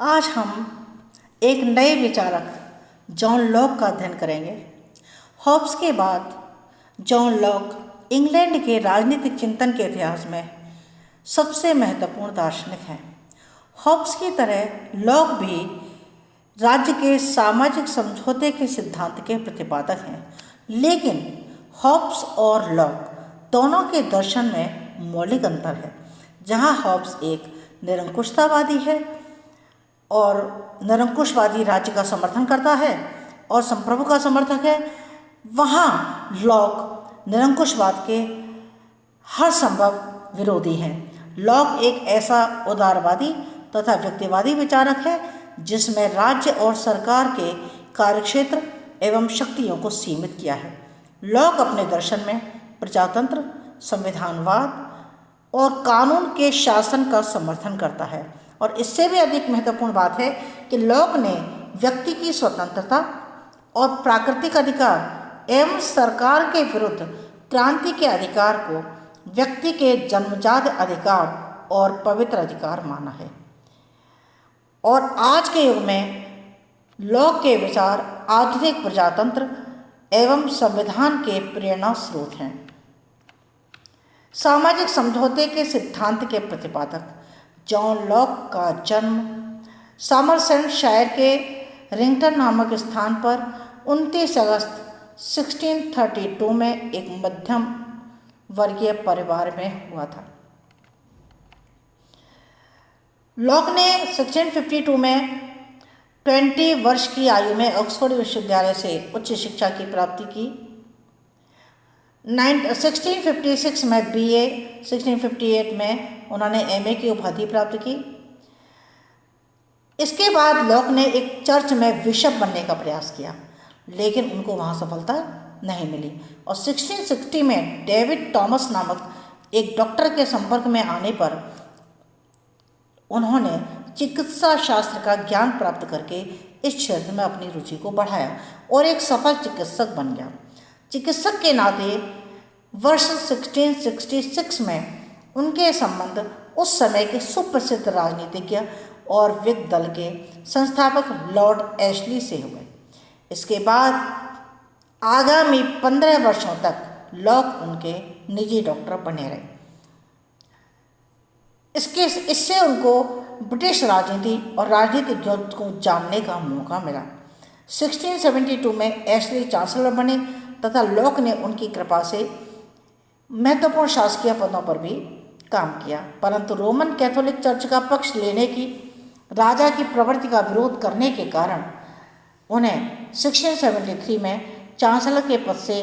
आज हम एक नए विचारक जॉन लॉक का अध्ययन करेंगे। हॉब्स के बाद जॉन लॉक इंग्लैंड के राजनीतिक चिंतन के इतिहास में सबसे महत्वपूर्ण दार्शनिक हैं। हॉब्स की तरह लॉक भी राज्य के सामाजिक समझौते के सिद्धांत के प्रतिपादक हैं, लेकिन हॉब्स और लॉक दोनों के दर्शन में मौलिक अंतर है। जहां हॉब्स एक निरंकुशतावादी है और निरंकुशवादी राज्य का समर्थन करता है और संप्रभु का समर्थक है, वहाँ लॉक निरंकुशवाद के हर संभव विरोधी हैं। लॉक एक ऐसा उदारवादी तथा व्यक्तिवादी विचारक है जिसमें राज्य और सरकार के कार्यक्षेत्र एवं शक्तियों को सीमित किया है। लॉक अपने दर्शन में प्रजातंत्र, संविधानवाद और कानून के शासन का समर्थन करता है। और इससे भी अधिक महत्वपूर्ण बात है कि लॉक ने व्यक्ति की स्वतंत्रता और प्राकृतिक अधिकार एवं सरकार के विरुद्ध क्रांति के अधिकार को व्यक्ति के जन्मजात अधिकार और पवित्र अधिकार माना है। और आज के युग में लॉक के विचार आधुनिक प्रजातंत्र एवं संविधान के प्रेरणा स्रोत हैं। सामाजिक समझौते के सिद्धांत के प्रतिपादक जॉन लॉक का जन्म सॉमरसेटशायर के रिंगटन नामक स्थान पर 29 अगस्त 1632 में एक मध्यम वर्गीय परिवार में हुआ था। लॉक ने 1652 में 20 वर्ष की आयु में ऑक्सफोर्ड विश्वविद्यालय से उच्च शिक्षा की प्राप्ति की। 1656 में BA, 1658 में उन्होंने MA की उपाधि प्राप्त की। इसके बाद लॉक ने एक चर्च में बिशप बनने का प्रयास किया, लेकिन उनको वहाँ सफलता नहीं मिली। और 1660 में डेविड थॉमस नामक एक डॉक्टर के संपर्क में आने पर उन्होंने चिकित्सा शास्त्र का ज्ञान प्राप्त करके इस क्षेत्र में अपनी रुचि को बढ़ाया और एक सफल चिकित्सक बन गया। चिकित्सक के नाते वर्ष 1666 में उनके संबंध उस समय के सुप्रसिद्ध राजनीतिज्ञ और विग दल के संस्थापक लॉर्ड एशली से हुए। इसके बाद आगामी 15 वर्षों तक लॉक उनके निजी डॉक्टर बने रहे। इससे उनको ब्रिटिश राजनीति और राजनीतिक युद्ध को जानने का मौका मिला। 1672 में एशली चांसलर बने तथा लॉक ने उनकी कृपा से महत्वपूर्ण शासकीय पदों पर भी काम किया, परंतु रोमन कैथोलिक चर्च का पक्ष लेने की राजा की प्रवृत्ति का विरोध करने के कारण उन्हें 1673 में चांसलर के पद से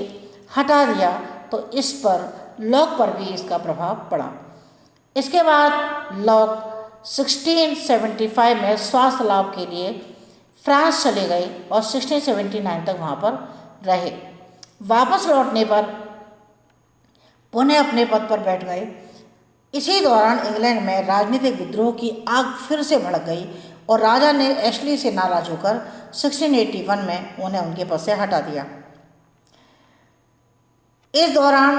हटा दिया, तो इस पर लॉक पर भी इसका प्रभाव पड़ा। इसके बाद लॉक 1675 में स्वास्थ्य लाभ के लिए फ्रांस चले गए और 1679 तक वहाँ पर रहे। वापस लौटने पर पुनः अपने पद पर बैठ गए। इसी दौरान इंग्लैंड में राजनीतिक विद्रोह की आग फिर से भड़क गई और राजा ने एशली से नाराज होकर 1681 में उन्हें उनके पद से हटा दिया। इस दौरान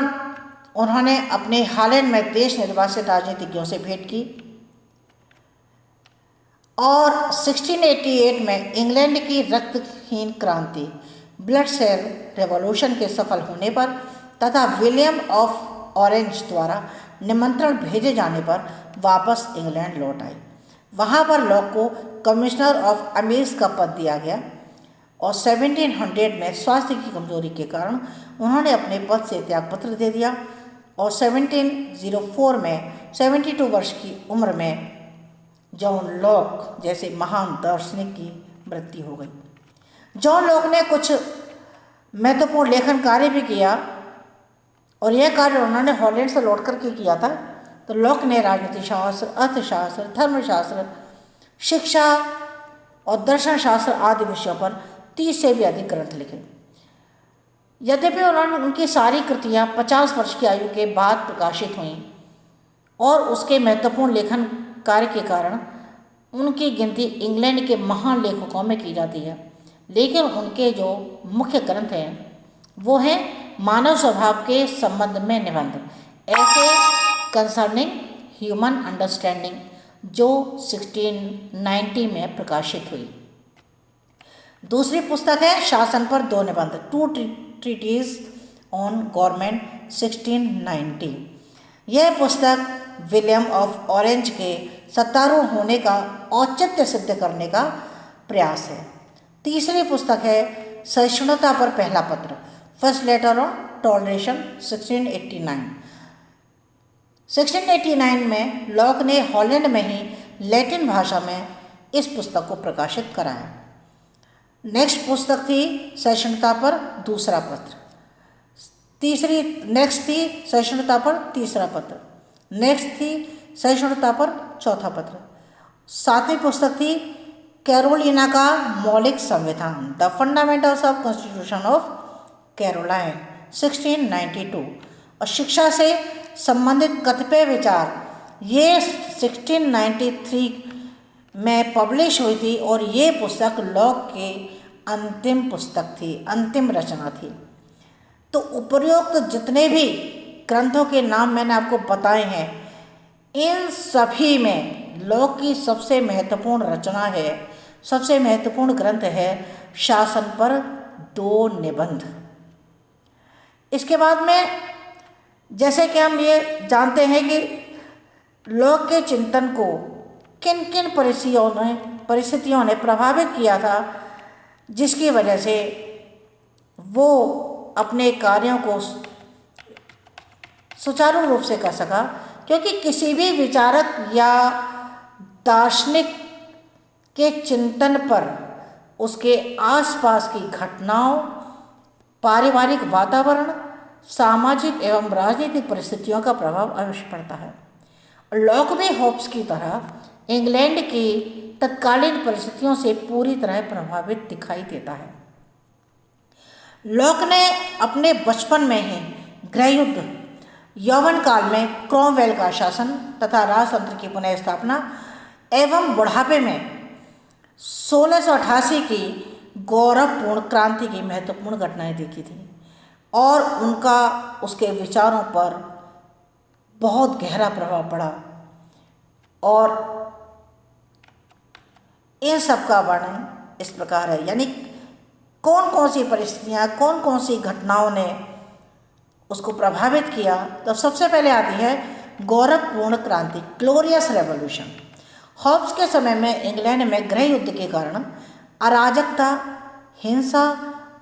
उन्होंने अपने हालैंड में देश निर्वासित राजनीतिज्ञों से भेंट की और 1688 में इंग्लैंड की रक्तहीन क्रांति ब्लडशेड रेवोल्यूशन के सफल होने पर तथा विलियम ऑफ ऑरेंज द्वारा निमंत्रण भेजे जाने पर वापस इंग्लैंड लौट आए। वहाँ पर लॉक को कमिश्नर ऑफ अमीर्स का पद दिया गया और 1700 में स्वास्थ्य की कमजोरी के कारण उन्होंने अपने पद से त्यागपत्र दे दिया और 1704 में 72 वर्ष की उम्र में जॉन लॉक जैसे महान दार्शनिक की मृत्यु हो गई। जॉन लॉक ने कुछ महत्वपूर्ण लेखन कार्य भी किया और यह कार्य उन्होंने हॉलैंड से लौट करके किया था। तो लॉक ने राजनीति शास्त्र, अर्थशास्त्र, धर्मशास्त्र, शिक्षा और दर्शन शास्त्र आदि विषयों पर 30 से भी अधिक ग्रंथ लिखे। यद्यपि उनकी सारी कृतियाँ 50 वर्ष की आयु के बाद प्रकाशित हुईं और उसके महत्वपूर्ण लेखन कार्य के कारण उनकी गिनती इंग्लैंड के महान लेखकों में की जाती है, लेकिन उनके जो मुख्य ग्रंथ हैं वो हैं मानव स्वभाव के संबंध में निबंध, ऐसे कंसर्निंग ह्यूमन अंडरस्टैंडिंग, जो 1690 में प्रकाशित हुई। दूसरी पुस्तक है शासन पर दो निबंध, टू ट्रीटीज ऑन गवर्नमेंट 1690। यह पुस्तक विलियम ऑफ ऑरेंज के सत्तारूढ़ होने का औचित्य सिद्ध करने का प्रयास है। तीसरी पुस्तक है सहिष्णुता पर पहला पत्र, फर्स्ट लेटर ऑन टॉलरेशन 1689। 1689 में लॉक ने हॉलैंड में ही लैटिन भाषा में इस पुस्तक को प्रकाशित कराया। नेक्स्ट पुस्तक थी सहिष्णुता पर दूसरा पत्र, नेक्स्ट थी सहिष्णुता पर तीसरा पत्र, नेक्स्ट थी सहिष्णुता पर चौथा पत्र। सातवीं पुस्तक थी कैरोलिना का मौलिक संविधान, the fundamentals of constitution of Caroline 1692। और शिक्षा से संबंधित कतिपय विचार ये 1693 में पब्लिश हुई थी और ये पुस्तक लॉक के अंतिम पुस्तक थी, अंतिम रचना थी। तो उपरोक्त जितने भी ग्रंथों के नाम मैंने आपको बताए हैं, इन सभी में लॉक की सबसे महत्वपूर्ण रचना है, सबसे महत्वपूर्ण ग्रंथ है शासन पर दो निबंध। इसके बाद में जैसे कि हम ये जानते हैं कि लॉक के चिंतन को किन किन परिस्थितियों ने प्रभावित किया था, जिसकी वजह से वो अपने कार्यों को सुचारू रूप से कर सका। क्योंकि किसी भी विचारक या दार्शनिक के चिंतन पर उसके आसपास की घटनाओं, पारिवारिक वातावरण, सामाजिक एवं राजनीतिक परिस्थितियों का प्रभाव अवश्य पड़ता है। लॉक भी होब्स की तरह इंग्लैंड की तत्कालीन परिस्थितियों से पूरी तरह प्रभावित दिखाई देता है। लॉक ने अपने बचपन में ही गृहयुद्ध, यौवन काल में क्रोमवेल का शासन तथा राजतंत्र की पुनः स्थापना एवं बुढ़ापे में 1688 की गौरवपूर्ण क्रांति की महत्वपूर्ण घटनाएं देखी थी और उनका उसके विचारों पर बहुत गहरा प्रभाव पड़ा। और इन सब का वर्णन इस प्रकार है, यानी कौन कौन सी परिस्थितियाँ, कौन कौन सी घटनाओं ने उसको प्रभावित किया। तो सबसे पहले आती है गौरवपूर्ण क्रांति, ग्लोरियस रेवोल्यूशन। हॉब्स के समय में इंग्लैंड में गृह युद्ध के कारण अराजकता, हिंसा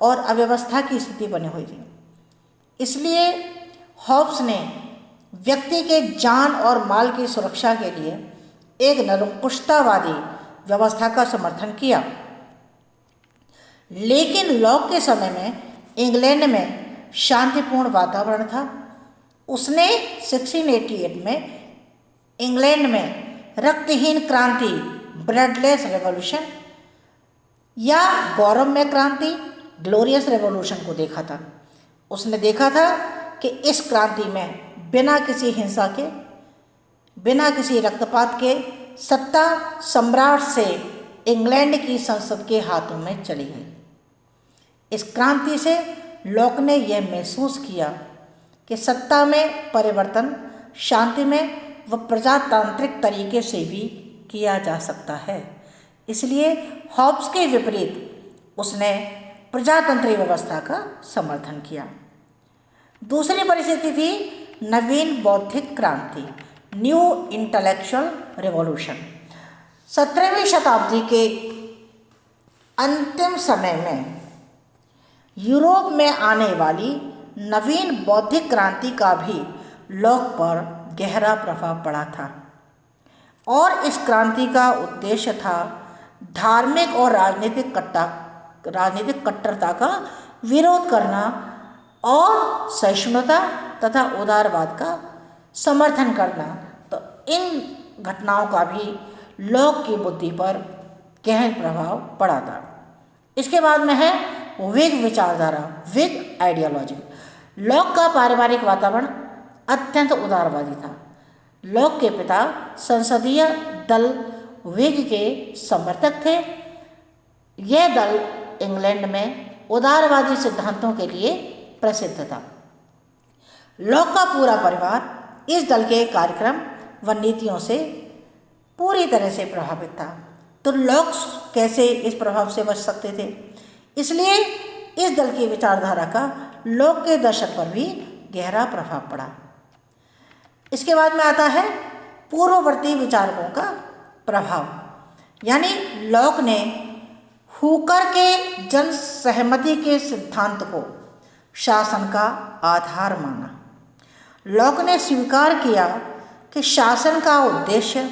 और अव्यवस्था की स्थिति बनी हुई थी। इसलिए हॉब्स ने व्यक्ति के जान और माल की सुरक्षा के लिए एक निरंकुशतावादी व्यवस्था का समर्थन किया। लेकिन लॉक के समय में इंग्लैंड में शांतिपूर्ण वातावरण था। उसने 1688 में इंग्लैंड में रक्तहीन क्रांति, ब्लडलेस रेवोल्यूशन या गौरवमय क्रांति, ग्लोरियस रेवोल्यूशन को देखा था। उसने देखा था कि इस क्रांति में बिना किसी हिंसा के, बिना किसी रक्तपात के सत्ता सम्राट से इंग्लैंड की संसद के हाथों में चली गई। इस क्रांति से लॉक ने यह महसूस किया कि सत्ता में परिवर्तन शांति में व प्रजातांत्रिक तरीके से भी किया जा सकता है। इसलिए हॉब्स के विपरीत उसने प्रजातंत्री व्यवस्था का समर्थन किया। दूसरी परिस्थिति थी नवीन बौद्धिक क्रांति, न्यू इंटेलेक्चुअल रिवॉल्यूशन। 17वीं शताब्दी के अंतिम समय में यूरोप में आने वाली नवीन बौद्धिक क्रांति का भी लॉक पर गहरा प्रभाव पड़ा था और इस क्रांति का उद्देश्य था धार्मिक और राजनीतिक कट्टरता का विरोध करना और सहिष्णुता तथा उदारवाद का समर्थन करना। तो इन घटनाओं का भी लॉक की बुद्धि पर गहन प्रभाव पड़ा था। इसके बाद में है विग विचारधारा, विग आइडियोलॉजी। लॉक का पारिवारिक वातावरण अत्यंत उदारवादी था। लॉक के पिता संसदीय दल विग के समर्थक थे। यह दल इंग्लैंड में उदारवादी सिद्धांतों के लिए प्रसिद्ध था। लॉक का पूरा परिवार इस दल के कार्यक्रम व नीतियों से पूरी तरह से प्रभावित था। तो लोग कैसे इस प्रभाव से बच सकते थे? इसलिए इस दल की विचारधारा का लोक के दर्शन पर भी गहरा प्रभाव पड़ा। इसके बाद में आता है पूर्ववर्ती विचारकों का प्रभाव, यानी लॉक ने हुकर के जन सहमति के सिद्धांत को शासन का आधार माना। लॉक ने स्वीकार किया कि शासन का उद्देश्य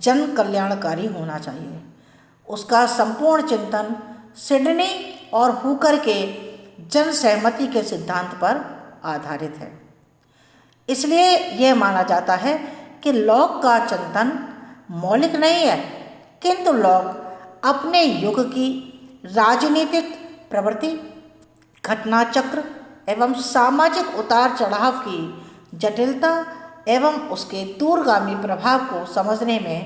जन कल्याणकारी होना चाहिए। उसका संपूर्ण चिंतन सिडनी और हुकर के जन सहमति के सिद्धांत पर आधारित है। इसलिए यह माना जाता है कि लॉक का चिंतन मौलिक नहीं है, किंतु लॉक अपने युग की राजनीतिक प्रवृत्ति, घटना चक्र एवं सामाजिक उतार चढ़ाव की जटिलता एवं उसके दूरगामी प्रभाव को समझने में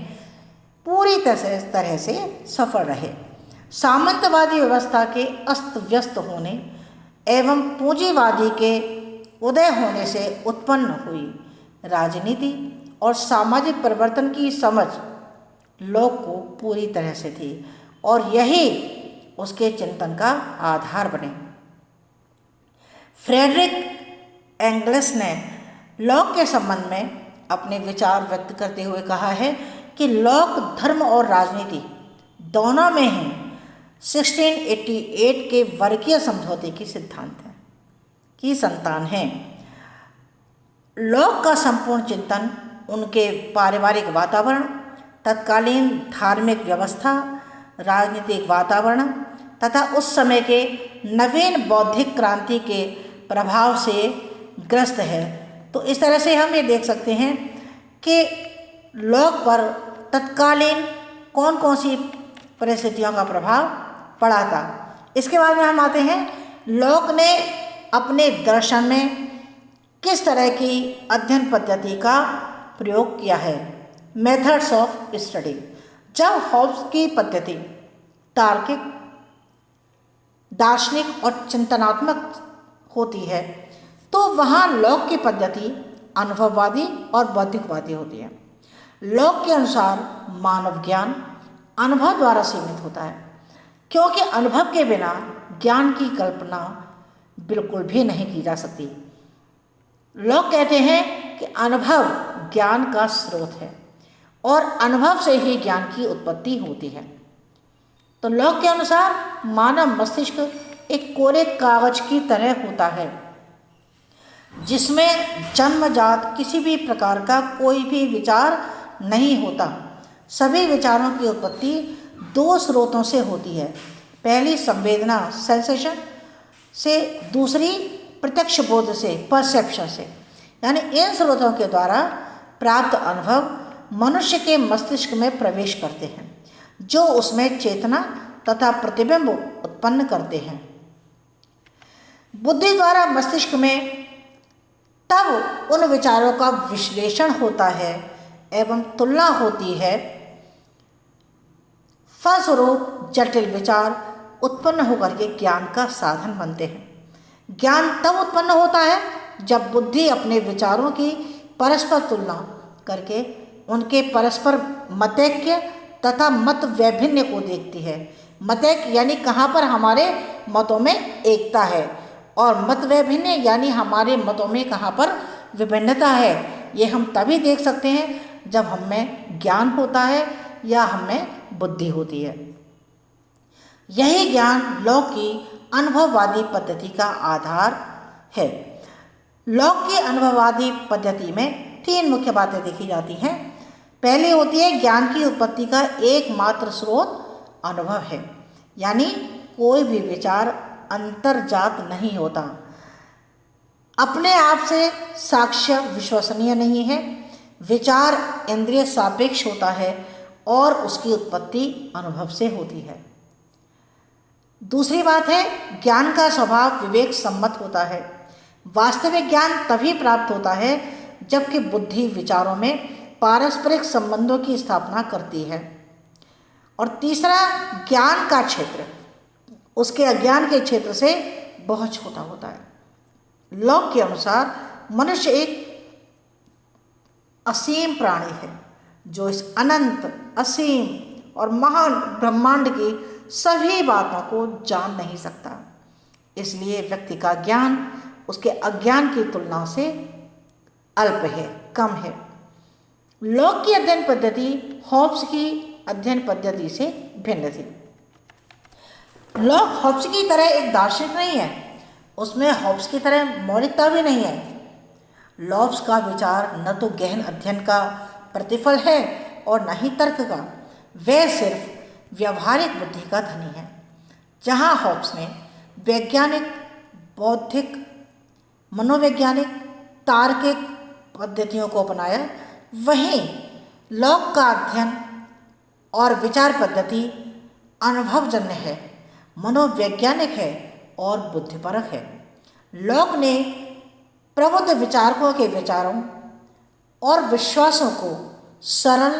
पूरी तरह से सफल रहे। सामंतवादी व्यवस्था के अस्त व्यस्त होने एवं पूंजीवादी के उदय होने से उत्पन्न हुई राजनीति और सामाजिक परिवर्तन की समझ लोक को पूरी तरह से थी और यही उसके चिंतन का आधार बने। फ्रेडरिक एंगल्स ने लॉक के संबंध में अपने विचार व्यक्त करते हुए कहा है कि लॉक धर्म और राजनीति दोनों में ही 1688 के वर्गीय समझौते की संतान है। लॉक का संपूर्ण चिंतन उनके पारिवारिक वातावरण, तत्कालीन धार्मिक व्यवस्था, राजनीतिक वातावरण तथा उस समय के नवीन बौद्धिक क्रांति के प्रभाव से ग्रस्त है। तो इस तरह से हम ये देख सकते हैं कि लॉक पर तत्कालीन कौन कौन सी परिस्थितियों का प्रभाव पड़ा था। इसके बाद में हम आते हैं लॉक ने अपने दर्शन में किस तरह की अध्ययन पद्धति का प्रयोग किया है। Methods of study. जब हॉब्स की पद्धति तार्किक, दार्शनिक और चिंतनात्मक होती है तो वहाँ लॉक की पद्धति अनुभववादी और बौद्धिकवादी होती है। लॉक के अनुसार मानव ज्ञान अनुभव द्वारा सीमित होता है, क्योंकि अनुभव के बिना ज्ञान की कल्पना बिल्कुल भी नहीं की जा सकती। लोग कहते हैं कि अनुभव ज्ञान का स्रोत है और अनुभव से ही ज्ञान की उत्पत्ति होती है। तो लोग के अनुसार मानव मस्तिष्क एक कोरे कागज की तरह होता है जिसमें जन्मजात किसी भी प्रकार का कोई भी विचार नहीं होता। सभी विचारों की उत्पत्ति दो स्रोतों से होती है। पहली संवेदना सेंसेशन से, दूसरी प्रत्यक्ष बोध से परसेप्शन से। यानी इन स्रोतों के द्वारा प्राप्त अनुभव मनुष्य के मस्तिष्क में प्रवेश करते हैं जो उसमें चेतना तथा प्रतिबिंब उत्पन्न करते हैं। बुद्धि द्वारा मस्तिष्क में तब उन विचारों का विश्लेषण होता है एवं तुलना होती है। फलस्वरूप जटिल विचार उत्पन्न होकर के ज्ञान का साधन बनते हैं। ज्ञान तब उत्पन्न होता है जब बुद्धि अपने विचारों की परस्पर तुलना करके उनके परस्पर मतैक्य तथा मत वैभिन्न को देखती है। मतैक्य यानी कहाँ पर हमारे मतों में एकता है और मत वैभिन्न यानी हमारे मतों में कहाँ पर विभिन्नता है। ये हम तभी देख सकते हैं जब हमें ज्ञान होता है या हमें बुद्धि होती है। यही ज्ञान लॉक की अनुभववादी पद्धति का आधार है। लॉक की अनुभववादी पद्धति में तीन मुख्य बातें देखी जाती हैं। पहली होती है ज्ञान की उत्पत्ति का एकमात्र स्रोत अनुभव है, यानी कोई भी विचार अंतर्जात नहीं होता, अपने आप से साक्ष्य विश्वसनीय नहीं है। विचार इंद्रिय सापेक्ष होता है और उसकी उत्पत्ति अनुभव से होती है। दूसरी बात है ज्ञान का स्वभाव विवेक सम्मत होता है। वास्तविक ज्ञान तभी प्राप्त होता है जबकि बुद्धि विचारों में पारस्परिक संबंधों की स्थापना करती है। और तीसरा, ज्ञान का क्षेत्र उसके अज्ञान के क्षेत्र से बहुत छोटा होता है। लॉक के अनुसार मनुष्य एक असीम प्राणी है जो इस अनंत, असीम और महान ब्रह्मांड की सभी बातों को जान नहीं सकता। इसलिए व्यक्ति का ज्ञान उसके अज्ञान की तुलना से अल्प है, कम है। लॉक की अध्ययन पद्धति हॉब्स की अध्ययन पद्धति से भिन्न थी। लॉक हॉब्स की तरह एक दार्शनिक नहीं है, उसमें हॉब्स की तरह मौलिकता भी नहीं है। लॉब्स का विचार न तो गहन अध्ययन का प्रतिफल है और न ही तर्क का, वह सिर्फ व्यवहारिक बुद्धि का धनी है। जहाँ हॉब्स ने वैज्ञानिक, बौद्धिक, मनोवैज्ञानिक, तार्किक पद्धतियों को अपनाया, वहीं लॉक का अध्ययन और विचार पद्धति अनुभवजन्य है, मनोवैज्ञानिक है और बुद्धिपरक है। लॉक ने प्रबुद्ध विचारकों के विचारों और विश्वासों को सरल,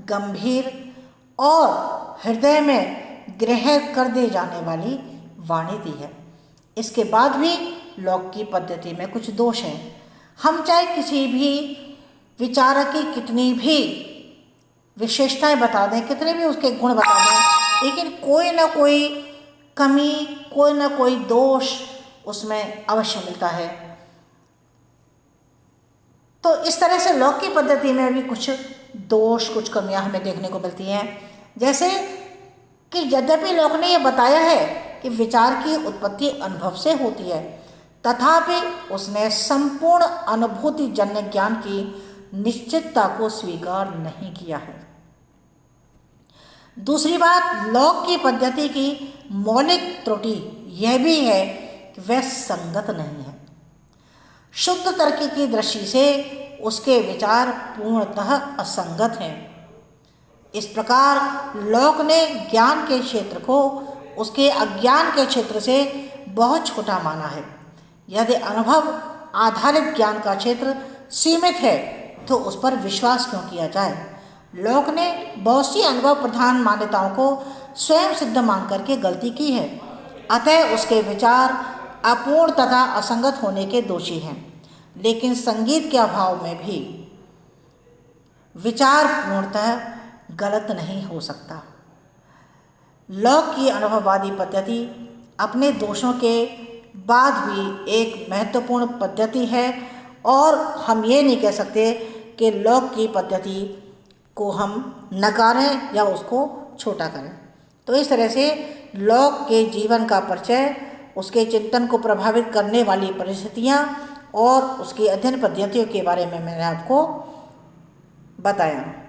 गंभीर और हृदय में ग्रहण कर दी जाने वाली वाणी दी है। इसके बाद भी लॉक की पद्धति में कुछ दोष हैं। हम चाहे किसी भी विचारक की कितनी भी विशेषताएं बता दें, कितने भी उसके गुण बता दें, लेकिन कोई ना कोई कमी, कोई ना कोई दोष उसमें अवश्य मिलता है। तो इस तरह से लॉक की पद्धति में भी कुछ दोष, कुछ कमियां हमें देखने को मिलती हैं। जैसे कि यद्यपि लॉक ने यह बताया है कि विचार की उत्पत्ति अनुभव से होती है, तथापि उसने संपूर्ण अनुभूति जन्य ज्ञान की निश्चितता को स्वीकार नहीं किया है। दूसरी बात, लॉक की पद्धति की मौलिक त्रुटि यह भी है कि वह संगत नहीं है। शुद्ध तर्क की दृष्टि से उसके विचार पूर्णतः असंगत हैं। इस प्रकार लॉक ने ज्ञान के क्षेत्र को उसके अज्ञान के क्षेत्र से बहुत छोटा माना है। यदि अनुभव आधारित ज्ञान का क्षेत्र सीमित है तो उस पर विश्वास क्यों किया जाए। लॉक ने बहुत सी अनुभव प्रधान मान्यताओं को स्वयं सिद्ध मान करके गलती की है, अतः उसके विचार अपूर्ण तथा असंगत होने के दोषी हैं। लेकिन संगीत के अभाव में भी विचार पूर्णतः गलत नहीं हो सकता। लॉक की अनुभववादी पद्धति अपने दोषों के बाद भी एक महत्वपूर्ण पद्धति है और हम ये नहीं कह सकते कि लॉक की पद्धति को हम नकारें या उसको छोटा करें। तो इस तरह से लॉक के जीवन का परिचय, उसके चिंतन को प्रभावित करने वाली परिस्थितियाँ और उसकी अध्ययन पद्धतियों के बारे में मैंने आपको बताया।